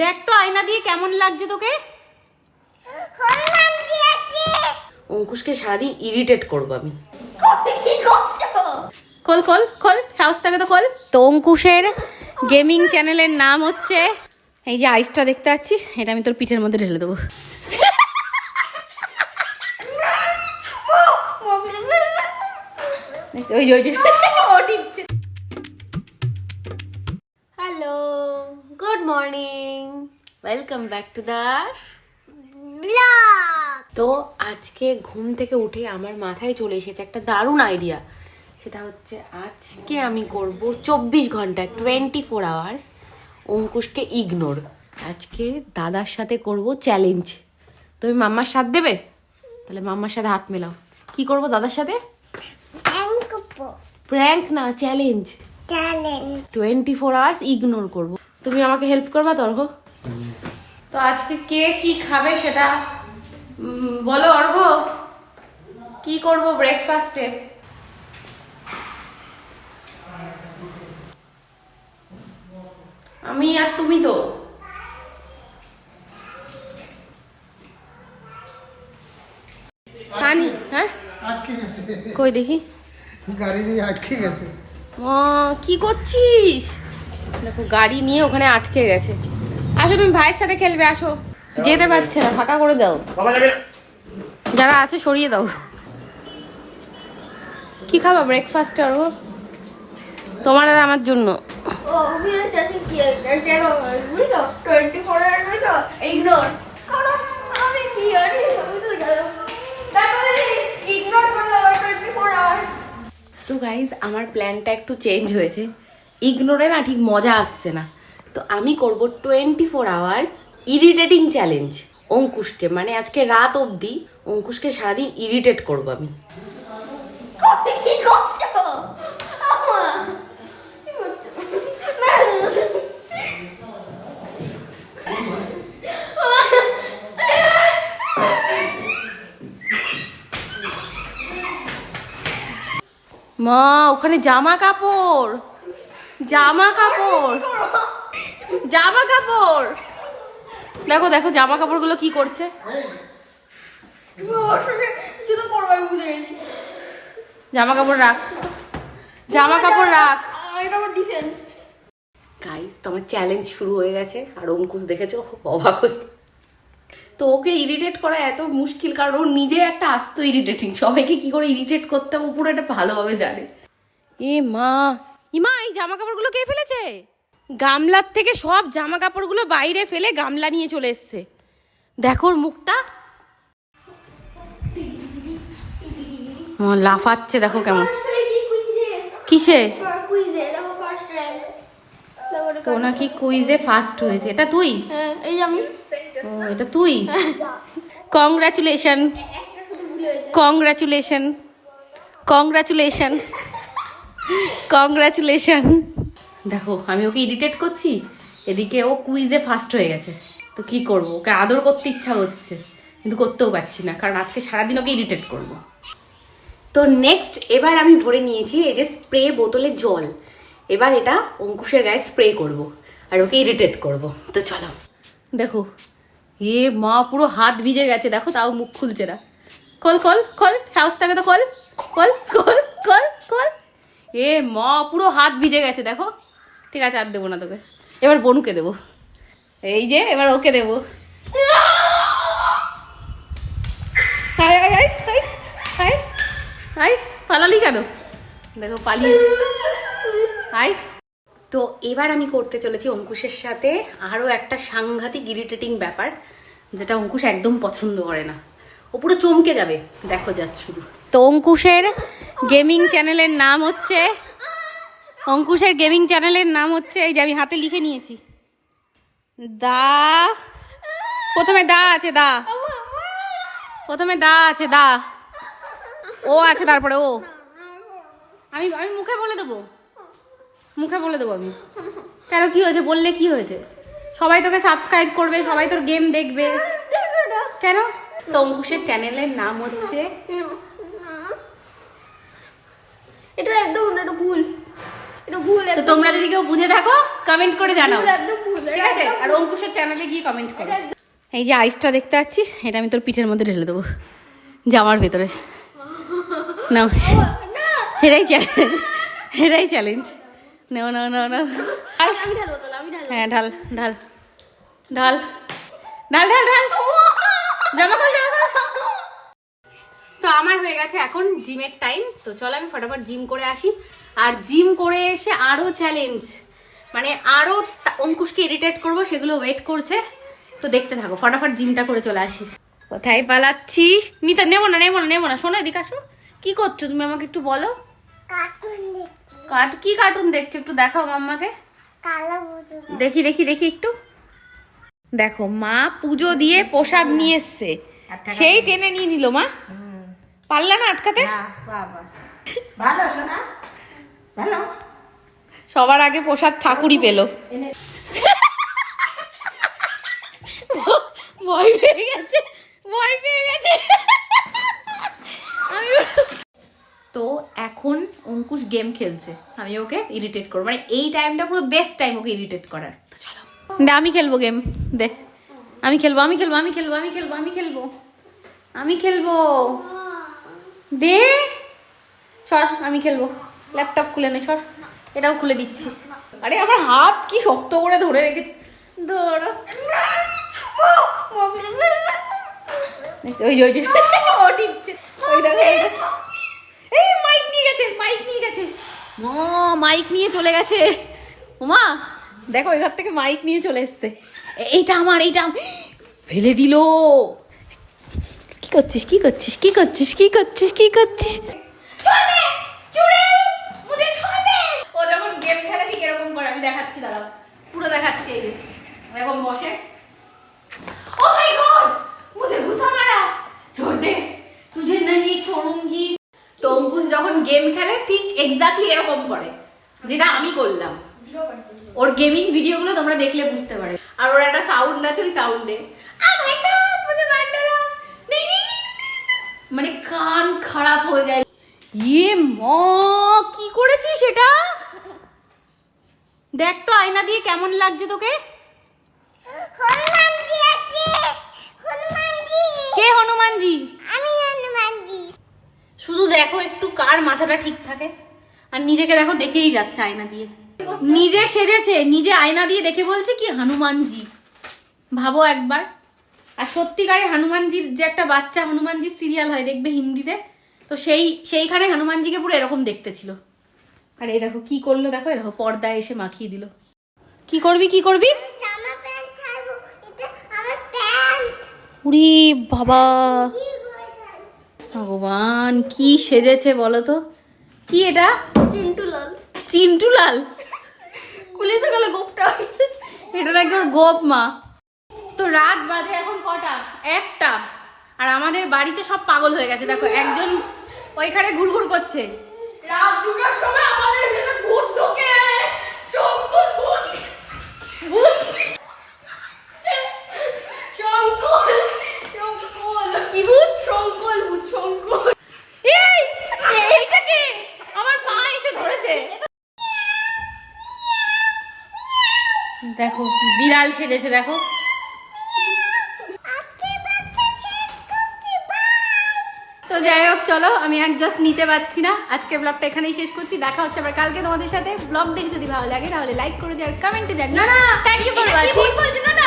দেখ তো আয়না দিয়ে কেমন লাগছে তোকে। অঙ্কুশকে সারাদিন ইরিটেট করবো আমি। খোল খোল খোল, সাহস থাকে তো খোল। তো অঙ্কুশের গেমিং চ্যানেলের নাম হচ্ছে, এই যে আইসটা দেখতে পাচ্ছিস, এটা আমি তোর পিঠের মধ্যে ঢেলে দেবো। ওই যে hello, good morning, welcome back to the blog. তো আজকে ঘুম থেকে উঠে আমার মাথায় চলে এসেছে একটা দারুণ আইডিয়া। সেটা হচ্ছে আজকে আমি করব 24 ঘন্টা 24 আওয়ার্স অঙ্কুশকে ইগনোর। আজকে দাদার সাথে করব চ্যালেঞ্জ। তুমি মাম্মার সাথ দেবে? তাহলে মাম্মার সাথে হাত মেলাও। কি করব দাদার সাথে? প্র্যাঙ্ক না, চ্যালেঞ্জ। 24 আওয়ার্স ইগনোর করব। তুমি আমাকে হেল্প করবা তর্ক? তো আজকে কে কি খাবে সেটা বলো অর্ঘ। কি করব ব্রেকফাস্টে? আমি আর তুমি তো। পানি হ্যাঁ আটকে গেছে, কই দেখি। গাড়ি নিয়ে আটকে গেছে। কি করছিস? দেখো গাড়ি নিয়ে ওখানে আটকে গেছে। আসো তুমি ভাইয়ের সাথে খেলবে, আসো। যেতে পারছে না, ফাঁকা করে দাও। যারা আছে সরিয়ে দাও। কি খাবা ব্রেকফাস্টে অর্ঘ? তোমার আর আমার জন্য। সো গাইজ, আমার প্ল্যানটা একটু চেঞ্জ হয়েছে। ইগনোরে না ঠিক মজা আসছে না, তো আমি করব 24 আওয়ার্স ইরিটেটিং চ্যালেঞ্জ অঙ্কুশকে। মানে আজকে রাত অবধি অঙ্কুশকে সারাদিন ইরিটেট করব আমি। মা ওখানে জামা কাপড়, জামা কাপড়, জামা কাপড়। দেখো দেখো জামা কাপড়গুলো কি করছে। জামা কাপড় রাখ, জামা কাপড় রাখ। গাইস, তোমার চ্যালেঞ্জ শুরু হয়ে গেছে। আর অঙ্কুশ দেখেছো অবাক হয়ে। তো ওকে ইরিটেট করা এত মুশকিল, কারণ ও নিজে একটা আস্ত ইরিটেটিং। সবাইকে কি করে ইরিটেট করতে হবে পুরো এটা ভালোভাবে জানে। এ মা, ইমা এই জামা কাপড়গুলো কে ফেলেছে? গামলার থেকে সব জামা কাপড়গুলো বাইরে ফেলে গামলা নিয়ে চলে এসছে। দেখো ওর মুখটা, লাফাচ্ছে দেখো কেমন। কিসে? ও নাকি কুইজে ফার্স্ট হয়েছে। এটা তুই? এই আমি। ও এটা তুই? Congratulation, congratulation, congratulation, congratulation. দেখো আমি ওকে ইরিটেট করছি, এদিকে ও কুইজে ফার্স্ট হয়ে গেছে। তো কি করব, ওকে আদর করতে ইচ্ছা হচ্ছে কিন্তু করতেও পারছি না, কারণ আজকে সারাদিন ওকে ইরিটেট করব। তো নেক্সট এবার আমি ভরে নিয়েছি এই যে স্প্রে বোতলে জল। এবার এটা অঙ্কুশের গায়ে স্প্রে করব আর ওকে ইরিটেট করব। তো চলো। দেখো এ মা পুরো হাত ভিজে গেছে, দেখো তাও মুখ খুলছে না। খোল খোল খোল, সাহস থাকে তো খোল খোল খোল খোল খোল। এ মা পুরো হাত ভিজে গেছে দেখো। ঠিক আছে আর দেবো না তোকে, এবার বনুকে দেবো। এই যে এবার ওকে দেবো। হাই হাই হাই হাই হাই হাই, পালালি কেন? দেখো পালিয়ে। হাই। তো এবার আমি করতে চলেছি অঙ্কুশের সাথে আরও একটা সাংঘাতিক ইরিটেটিং ব্যাপার, যেটা অঙ্কুশ একদম পছন্দ করে না। ও পুরো চমকে যাবে, দেখো জাস্ট শুধু। তো অঙ্কুশের গেমিং চ্যানেলের নাম হচ্ছে, অঙ্কুশের গেমিং চ্যানেলের নাম হচ্ছে, এই যে আমি হাতে লিখে নিয়েছি, দা। প্রথমে দা আছে, দা। প্রথমে দা আছে, দা। ও আছে, তারপরে ও। আমি আমি মুখে বলে দেবো, মুখে বলে দেবো আমি। কেন কি হয়েছে? বললে কি হয়েছে? সবাই তোকে সাবস্ক্রাইব করবে, সবাই তোর গেম দেখবে। কেন? তো অঙ্কুশের চ্যানেলের নাম হচ্ছে, এটা একদম না, এটা ভুল। এটা ভুল, তো একদম তোমরা যদি কেউ বুঝে থাকো কমেন্ট করে জানাও, ভুল, একদম ভুল, ঠিক আছে? আর অঙ্কুশের চ্যানেলে গিয়ে কমেন্ট করো। এই যে আইসটা দেখতে পাচ্ছিস, এটা আমি তোর পিঠের মধ্যে ঢেলে দেবো, জামার ভেতরে। নাও, এটাই চ্যালেঞ্জ, এটাই চ্যালেঞ্জ। নাও নাও নাও নাও। আমি ঢালবো তাহলে, আমি ঢালবো। হ্যাঁ ঢাল ঢাল ঢাল ঢাল ঢাল ঢাল, জামা কর জামা কর। তো আমার হয়ে গেছে এখন জিমের টাইম, তো চলো আমি ফটাফট জিম করে আসি। আর জিম করে এসে আরো চ্যালেঞ্জ, মানে আরো অঙ্কুশকে ইরিটেট করবো, সেগুলো ওয়েট করছে। তো দেখতে থাকো, ফটাফট জিমটা করে চলে আসি। কোথায় পালাচ্ছিস? নিতা, নেবো না নেবো না নেবো না, শোনো এদিকে আসো। কি করছো তুমি আমাকে একটু বলো। কার্টুন দেখছি, কি কার্টুন দেখছো একটু দেখাও মাম্মাকে। কালো বুঝো। দেখি দেখি দেখি একটু দেখো, মা পুজো দিয়ে প্রসাদ নিয়ে এসছে, সেই টেনে নিয়ে নিল মা, পারলা না আটকাতে। ভালো শোনা, ভালো। সবার আগে প্রসাদ ঠাকুরই পেল। ভয় পেয়ে গেছে, ভয় পেয়ে গেছে। তো এখন অঙ্কুশ গেম খেলছে, আমি ওকে ইরিটেট করবো, মানে এই টাইমটা পুরো বেস্ট টাইম ওকে ইরিটেট করার। তো চলো দে, আমি খেলবো গেম, দে আমি খেলবো আমি খেলবো আমি খেলবো আমি খেলবো আমি খেলবো আমি খেলবো, দে সর, আমি খেলবো। ল্যাপটপ খুলে নে, সর, এটাও খুলে দিচ্ছি। আরে আমার হাত কি শক্ত করে ধরে রেখেছে, ধরো। ওই যে ওই যে ও টিপছে, ওই দেখো ওই দেখো। এই মাইক নিয়ে গেছে, মাইক নিয়ে গেছে, ও মাইক নিয়ে চলে গেছে। ওমা দেখো, ওই ঘর থেকে মাইক নিয়ে চলে এসছে। এইটা আমার, এইটা ফেলে দিল। কি করছিস কি করছিস কি করছিস কি করছিস কি করছিস? ও যখন গেম খেলে ঠিক এরকম করে, আমি দেখাচ্ছি, দাঁড়াও পুরো দেখাচ্ছি। এই যে এরকম বসে, ও মাই গড মুঝে ঘুষা মারা, छोड़ दे तुझे नहीं छोड़ूंगी। তো অঙ্কুশ যখন গেম খেলে ঠিক এক্স্যাক্টলি এরকম করে, যেটা আমি করলাম। ওর গেমিং ভিডিওগুলো তোমরা দেখলে বুঝতে পারবে। আর ওর একটা সাউন্ড আছে, ওই সাউন্ডে মানে কান খারাপ হয়ে যায়। ইয়ে মা, কি করেছিস এটা? দেখ তো আয়না দিয়ে কেমন লাগছে তোকে। হনুমানজি আছে, হনুমানজি। কে হনুমানজি? আমি হনুমানজি। শুধু দেখো একটু কার মাথাটা ঠিক থাকে, আর নিজেকে দেখো দেখেই যাচ্ছে আয়না দিয়ে। নিজে সেজেছে, নিজে আয়না দিয়ে দেখে বলছে কি হনুমানজি। ভাবো একবার। আর সত্যিকারে হনুমানজির যে একটা বাচ্চা হনুমানজির সিরিয়াল হয় দেখবে হিন্দিতে, তো সেইখানে হনুমানজিকে পুরো এরকম দেখতে ছিল। আর এই দেখো কি করলো, দেখো এই দেখো পর্দায় এসে মাখিয়ে দিল। কি করবি কি করবি? জামা প্যান্ট ছাড়বো, এটা আমার প্যান্ট। উরি বাবা, ভগবান কি সেজেছে বলো তো। কি এটা? চিন্টুলাল। চিন্টুলাল? খুলে তো গেল গোপটা। এটা নাকি ওর গোপ মা। তো রাত বাজে এখন কটা? 1টা। আর আমাদের বাড়িতে সব পাগল হয়ে গেছে, দেখো একজন ওইখানে ঘুরঘুর করছে। রাত 2টার সময় আমাদের ভেতরে ভূত ঢোকে। শঙ্কর ভূত। ভূত। শঙ্কর। শঙ্কর। কি ভূত? শঙ্কর ভূত, শঙ্কর। এই এইটা কে? আমার পা এসে ধরেছে। দেখো বিড়াল সেজেছে, দেখো। তো যাই হোক চলো, আমি আর জাস্ট নিতে পারছি না, আজকে ব্লগটা এখানেই শেষ করছি। দেখা হচ্ছে আবার কালকে তোমাদের সাথে। ব্লগ দেখে যদি ভালো লাগে তাহলে লাইক করে দিও আর কমেন্টে জানিও। না, না, থ্যাংক ইউ ফর এটা কি ওয়াচিং। ভুল বলছো? না, না,